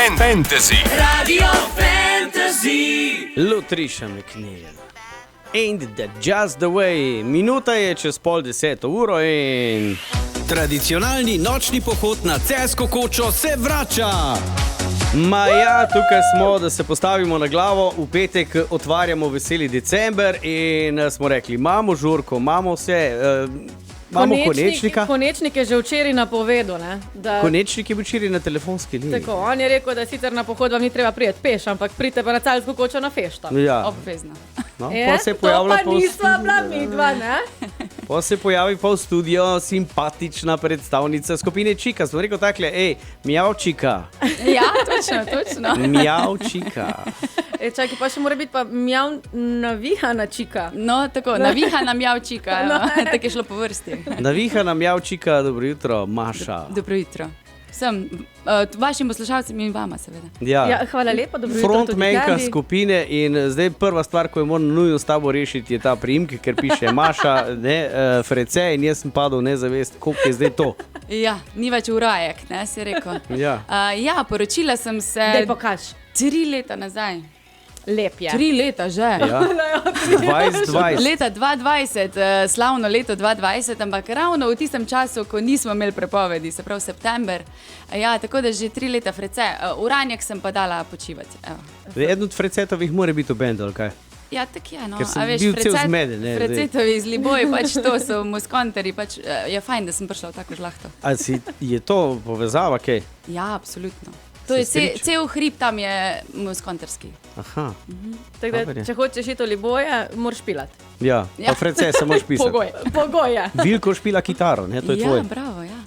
Fantasy. Radio Fantasy. Lutriša McNeil. Ain't that just the way? Minuta je čez 9:30 in... Tradicionalni nočni pohod na Celjsko kočo se vrača. Ja, tukaj smo, da se postavimo na glavo. V petek otvarjamo veseli december in smo rekli, imamo žurko, imamo vse... Imamo Konečnika. Konečnik je že včeraj napovedal, ne? Da... Konečnik je bil včeraj na telefonski liniji. Tako, on je rekel, da sicer na pohod vam ni treba prijeti peš, ampak pridite pa na Celjsko kočo na fešta. Ja. Obvezno. No, pa se je to pa nisva bila midva, ne? Pa se pojavi pa v studio simpatična predstavnica skupine Čika. Smo rekel takle, mijav Čika. Ja, točno. Mijav Čika. Čakaj, pa še mora biti pa mijav navihana Čika. No, tako, navihana mijav Čika, tako je šlo po vrsti. Navihana mijav Čika, dobro jutro, Maša. Dobro jutro. Sem vašim poslušalcem in vama, seveda. Ja, hvala lepa, dobro jutro. Frontmenka skupine in zdaj prva stvar, ko je moram nujno s tabo rešiti, je ta priimke, ker piše Maša, Frece in jaz sem padel v nezavest, koliko je zdaj to. Ja, ni več urajek, ne, si rekel. Ja, poročila sem se... Daj pokaž. 3 leta nazaj. Lep je. 3 leta že. Ja. 2020. Leta 2020, slavno leto 2020, ampak ravno v tistem času, ko nismo imeli prepovedi, se pravi september. Ja, tako da že 3 leta Frece. Uranjek sem pa dala počivati. Eden od Frecetovih mora biti v bendu, ali kaj? Ja, tako je, no. Ker sem bil cel zmeden. Frecetovi iz Liboji, pač to so muskonterji, pač je fajn, da sem prišla v tako žlahto. A je to povezava, kaj? Ja, absolutno. To je cel hrib tam je muskonterski. Aha. Tako da, če hočeš iti v Liboje, moraš pilati. Ja, pa Frece se moraš pisati. Pogoj je. Vilko špila kitaro, ne, to je tvoj. Ja, bravo, ja.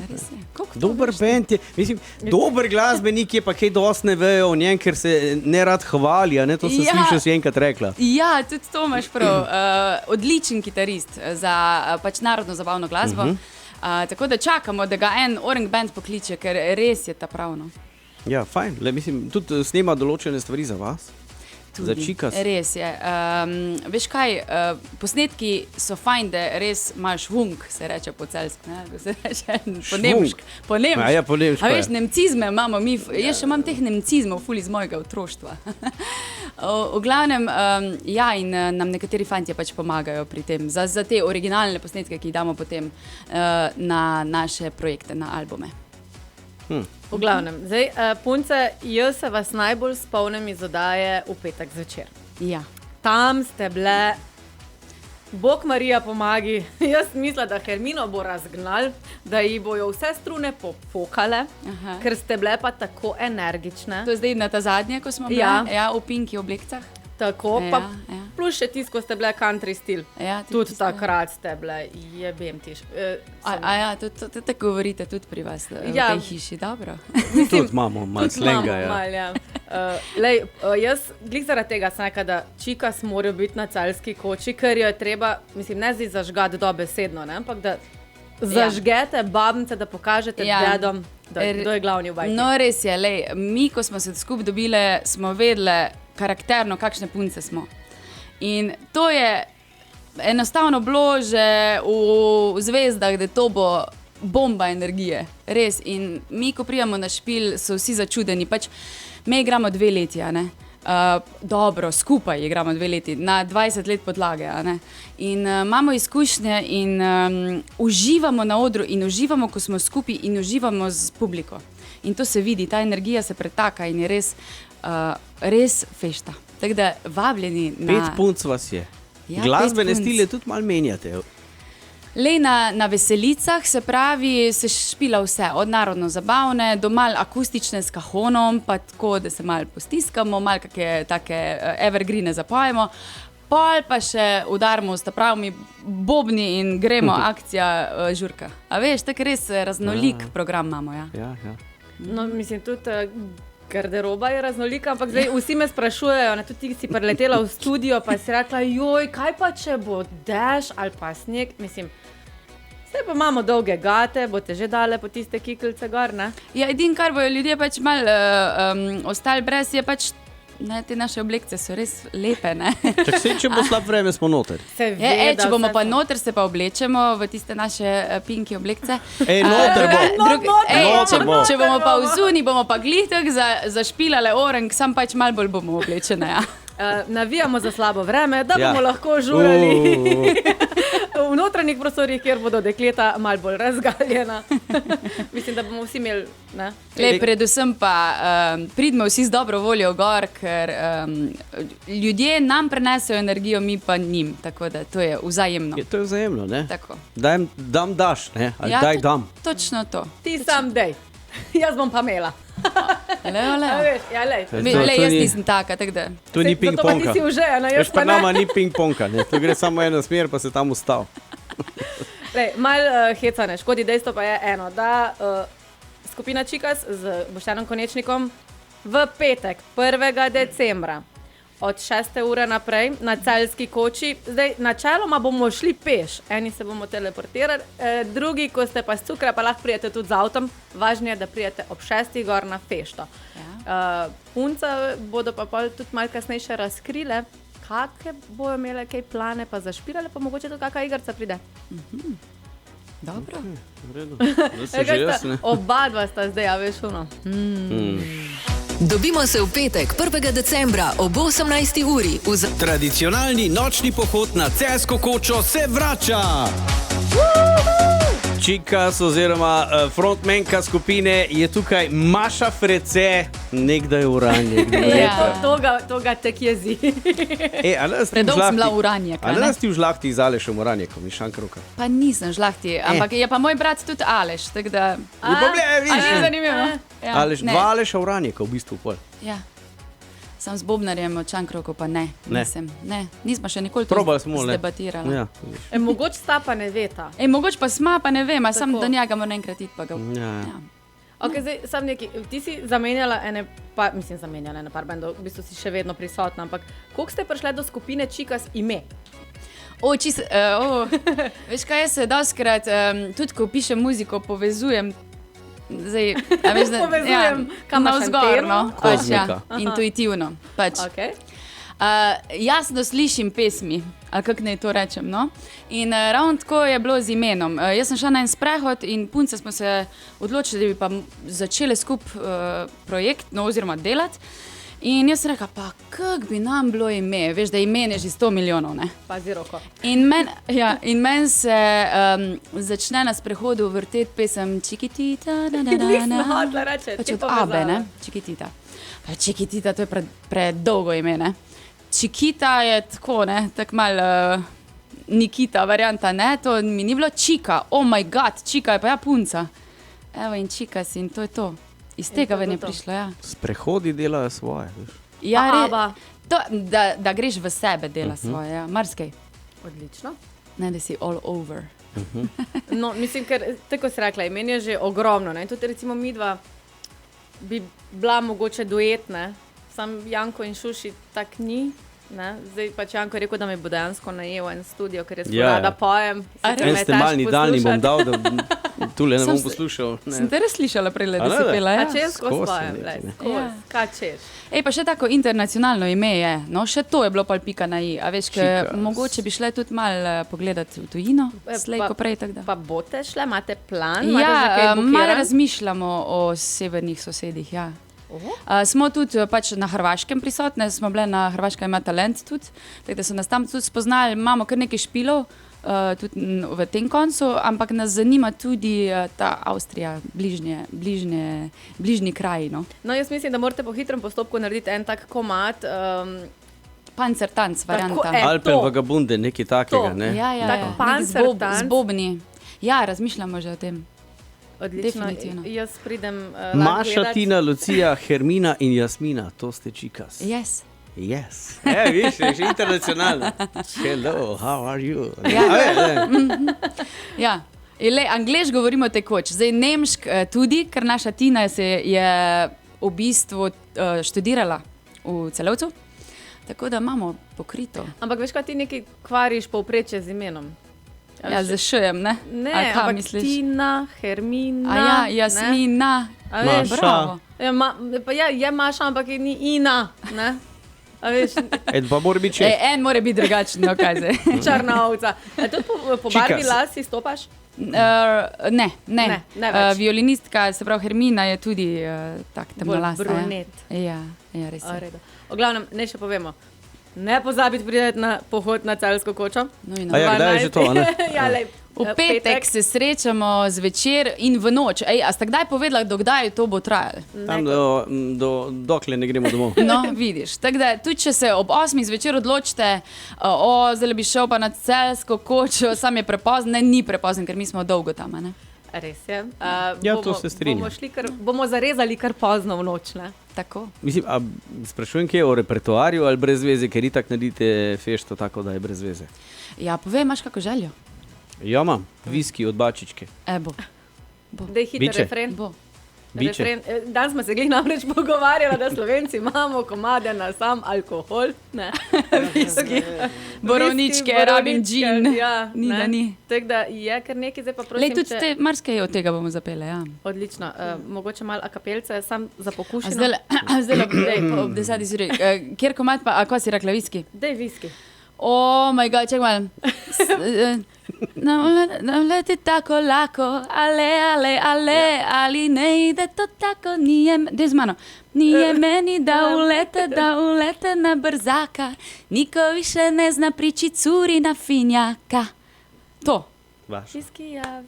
Res je. Dober band je, mislim, dober glasbenik je pa kaj dosti ne vejo o njem, ker se ne rad hvali, ne, to sem slišal si enkrat rekla. Ja, tudi to imaš prav. Odličen kitarist za pač narodno zabavno glasbo. Tako da čakamo, da ga en Orange Band pokliče, ker res je ta pravno. Ja, fajn. Mislim, tudi snema določene stvari za vas. Tudi. Za Čikas. Res je. Veš kaj, posnetki so fajn, da res imaš vunk, se reče po celjsko, ne? Da se reče po nemšk. Po nemšk. Ja, po nemšk. A veš, nemcizme imamo mi, jaz še imam teh nemcizmov ful iz mojega otroštva. V glavnem, ja, in nam nekateri fantje pač pomagajo pri tem, za te originalne posnetke, ki jih damo potem na naše projekte, na albume. V glavnem, zdaj, punce, jaz se vas najbolj spomnim iz oddaje v petek zvečer. Ja. Tam ste bile, Bog Marija pomagi, jaz mislim, da Hermino bo razgnal, da ji bojo vse strune popokale, ker ste bile pa tako energične. To je zdaj na ta zadnje, ko smo bile, v pinki oblekcah. Tako, pa plus še tisto, ko ste bile country stil. Ja, tudi takrat ste bile, jebem tiš. Ja, to tako govorite tudi pri vas, v tej hiši, dobro. Tudi imamo malo slenga, ja. Jaz glih zaradi tega sem rekla, da Čikas morajo biti na Celjski koči, ker jo je treba, mislim, ne zdaj zažgati dobesedno, ne, ampak da zažgete babnice, da pokažete dedom, kdo je glavni v bajki. No, res je, mi, ko smo se skupaj dobile, smo vedele karakterno, kakšne punce smo. In to je enostavno bilo že v zvezdah, da to bo bomba energije. Res. In mi, ko prijemo na špil, so vsi začudeni. Pač mi igramo 2 leti, a ne? Dobro, skupaj igramo 2 leti, na 20 let podlage, a ne? In imamo izkušnje in uživamo na odru in uživamo, ko smo skupaj in uživamo z publiko. In to se vidi, ta energija se pretaka in je res fešta. Tako da vabljeni na... 5 punc vas je. Ja, glasbene stile tudi malo menjate. Na veselicah, se pravi, se špila vse, od narodno zabavne do malo akustične s kahonom, pa tako, da se malo postiskamo, malo kakšne take evergreene zapojemo, pol pa še udarimo s pravimi bobni in gremo akcija žurka. A veš, tako res raznolik program imamo, ja. No, mislim, tudi garderoba je raznolika, ampak zdaj vsi me sprašujejo, tudi ti si preletela v studio, pa si rekla, joj, kaj pa če bo dež ali pa sneg, mislim, zdaj pa imamo dolge gate, boste že dale po tiste kiklice gor, ne? Ja, edin, kar bojo ljudje pač malo ostali brez, je pač Ne, te naše oblekce so res lepe, ne? Čak se, če bo slab vreme, smo noter. Če bomo pa noter, se pa oblečemo v tiste naše pinki oblekce. Noter bo. Noter bo. Če bomo pa v zuni, bomo pa glitek zašpilale orenk, sam pač malo bolj bomo oblečene, ja. Navijamo za slabo vreme, da bomo lahko žurali v notranjih prostorih, kjer bodo dekleta malo bolj razgaljena. Mislim, da bomo vsi imeli, ne? Predvsem pa pridimo vsi z dobro voljo gor, ker ljudje nam prenesejo energijo, mi pa njim, tako da to je vzajemno. To je vzajemno, ne? Tako. Dam daš, ne? Ali daj dam. Točno to. Ti sam dej, jaz bom pa imela. Jaz nisem taka, tako da. To ni ping-ponga. Zato pa ti si užejena, jaz pa ne. nama ni ping-ponga, ne? To gre samo eno smer, pa se tam ustav. Malo hecane, škodi, dejstvo pa je eno, da skupina Čikas z Boštjanom Konečnikom v petek, 1. decembra, od 6. ure naprej na Celjski koči. Zdaj, načeloma bomo šli peš, eni se bomo teleportirali, drugi, ko ste pa s Cukra, pa lahko prijete tudi z avtom. Važno je, da prijete ob 6. gor na fešto. Punce bodo pa tudi malo kasneje še razkrile, kakšne bojo imele kaj plane, pa zašpirale, pa mogoče tudi kakšna igrca pride. Dobro. Oba dva sta zdaj, a veš, ono. Dobimo se v petek, 1. decembra ob 18. uri. Tradicionalni nočni pohod na Celjsko kočo se vrača. Čikas oziroma frontmenka skupine je tukaj Maša Frece, nekdaj Uranjek. Toga tek jezi. Predolg sem bila Uranjek. Ali nas ti v žlahti z Alešem Uranjekom iz Šankroka? Pa nisem žlahti, ampak je pa moj brat tudi Aleš, tako da... Ni zanimivo. Aleš, dva Aleša Uranjeka v bistvu pol. Ja. Sam z Bobnarjem od Šankroku pa ne. Nismo še nikoli to zdebatirali. Mogoče sta pa ne veta. Mogoče pa sma pa ne vem, sam do njega moram enkrat iti pa ga. Ok, zdaj sam neki, ti si zamenjala ene par bendov, v bistvu si še vedno prisotna, ampak koliko ste prišle do skupine Čikas ime? Veš kaj, jaz se doskrat, tudi ko pišem muziko, povezujem. Zdaj, povezujem, kam navzgorno, intuitivno. Jasno slišim pesmi, ali kako naj to rečem, no? In ravno tako je bilo z imenom. Jaz sem šla na en sprehod in punce smo se odločili, da bi pa začeli skupaj projekt, no, oziroma delati. In jaz sem rekla, pa kako bi nam bilo ime? Veš, da ime je že 100 milijonov, ne? Pazi roko. In meni se začne na sprehodu vrteti pesem Chiquitita, Nisem hodila reči, pač od Abe, ne? Chiquitita. Pa Chiquitita, to je predolgo ime, ne? Chiquita je tako, ne? Tako malo Nikita varianta, ne? To mi ni bilo Čika, oh my god, Čika je pa ja punca. Evo in Čikas in to je to. Iz tega ven je prišlo, ja. Sprehodi delajo svoje. Ja, da greš v sebe dela svoje, ja. Marskej. Odlično. Ne, da si all over. No, mislim, ker tako si rekla, imen je že ogromno, ne. Tudi recimo midva bi bila mogoče duetne, sam Janko in Šuši tak ni. Ne? Zdaj pač Janko je rekel, da me bo dejansko najel en studio, ker jaz rada pojem. En ste malni daljni bom dal, da tule ne bom poslušal. Sem te res slišala prej, da si pela, ja? A če jaz ko pojem, kaj češ? Pa še tako internacionalno ime je, no še to je bilo pol pika na i, a veš, mogoče bi šle tudi malo pogledati v tujino, slejko prej, tako da. Pa boste šle, imate plan? Ja, malo razmišljamo o severnih sosedih, ja. Smo tudi pač na Hrvaškem prisotne, smo bile na Hrvaškem ima talent tudi, tako da so nas tam tudi spoznali, imamo kar nekaj špilov tudi v tem koncu, ampak nas zanima tudi ta Avstrija, bližnji kraji, no. No, jaz mislim, da morate po hitrem postopku narediti en tak komad, Pancertanc varianta. Alpen Vagabunde, nekaj takega, ne? Ja, z bobni. Ja, razmišljamo že o tem. Odlično, jaz pridem Maša, Tina, Lucija, Hermina in Jasmina, to ste Čikas. Yes. Viš, že internacionalno. Hello, how are you? Ja, angleš govorimo tekoč, zdaj nemšk tudi, ker naša Tina je v bistvu študirala v Celovcu, tako da imamo pokrito. Ampak veš, kaj ti nekaj kvariš povprečje z imenom? Ja, zašujem, ne? Ne, ampak misliš? Tina, Hermina. Jasmina. A veš, Maša. Bravo. je Maša, ampak ni Ina. Ne? A veš, Pa mora biti še. En mora biti drugačen, no kaj zdaj. črna ovca. A tudi po barvi Čikas. las stopaš? Ne. Ne več. Violinistka, se pravi Hermina, je tudi tak temnolasa. brunet. Ja, res je. Redo. O glavnem, ne še povemo. Ne pozabiti priti na pohod na Celjsko kočo. Nujno. A ja, kdaj je že to, a ne? Ja, lej, V petek se srečamo zvečer in v noč. Ej, a ste kdaj povedali, do kdaj to bo trajalo? Tam dokler ne gremo domov. No, vidiš. Tako da, tudi če se ob 8 zvečer odločite, zdaj bi šel pa na Celjsko kočo, sam je prepozno, ne, ni prepozno, ker mi smo dolgo tam, a ne? Res je. Ja, to se strinjam. Bomo zarezali kar pozno v noč. Ne? Tako. Mislim, sprašujem, kje je o repertoarju ali brez veze, ker itak naredite fešto tako, da je brez veze. Ja, povej, imaš kako željo? Ja, imam viski od bačičke. Bo. Da je hiter Biče. refren. Bo. Biče. Danes smo se glih namreč pogovarjali, da Slovenci imamo komade na sam alkohol. Ne. Viski. Borovničke, rabim džin. Ja, Ni, ne. da ni. Tako da je kar nekaj, zdaj pa prosim. Lej, tudi te marsikaj od tega bomo zapele, ja. Odlično. Mogoče malo akapelce, sam za A pokušino. zdaj ob 10 zjutraj. Kjer komad pa, a ko si rekla viski? Dej viski. O moj bog, čak malo. Nam leti tako lako, ale, ali ne ide to tako, dej z mano. Nije meni da ulete na brzaka, niko više ne zna priči curi na finjaka. To. Vaš. Viskija.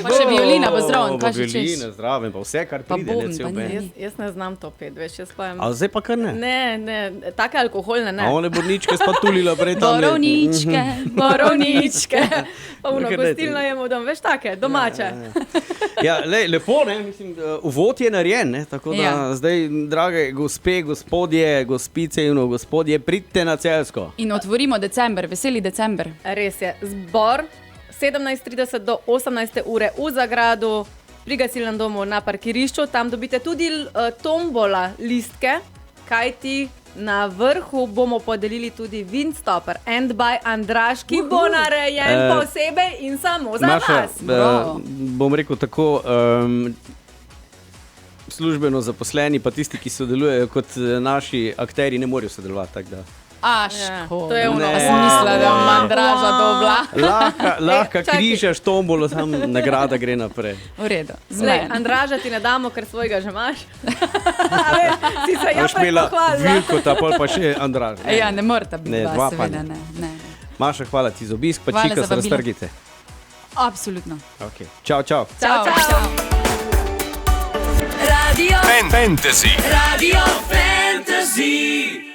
Pa še violina, pa zraven, kaj še češ? Violina, zraven, pa vse, kar Pa pride, bobn, ne cel pa ni. bend. Jaz ne znam to pet, veš, jaz pojem. A zdaj pa kar ne? Ne, take alkoholne ne. A one borničke spatulila prej tam. Borovničke. Pa uno Nekaj ne, gostilno jemo dom, veš, take, domače. Ja, lej, lepo, ne, mislim, uvod je narejen, ne, tako da Ja. zdaj, drage gospe, gospodje, gospice in gospodje, pridite na Celjsko. In otvorimo december, veseli december. Res je, zbor 17:30 do 18. ure v Zagradu, pri gasilnem domu na parkirišču, tam dobite tudi tombola listke, kajti na vrhu bomo podelili tudi Windstopper and by Andraž, ki bo narejen posebej in samo za Maša, vas. Bravo. bom rekel tako, službeno zaposleni, pa tisti, ki sodelujejo kot naši akteri, ne morejo sodelovati. Tako da. Škoda. to je ono. A sem mislila, da bom Andraža dobla. Lahko čakaj. križaš tombolo, tam nagrada gre naprej. V redu, Lej, zmeden. Andraža ti ne damo, ker svojega že imaš. A veš, si se ja Boš imela pohvalila. Vilko, ta pol pa še Andraž. Ja, ne morata biti Ne, dva, dva pa seveda ne. ne. Maša, hvala ti za obisk, pa Hvala čika za se vabilo. raztrgite. Absolutno. Okay. Čau, čau. Čau. Radio Fantasy. Radio Fantasy.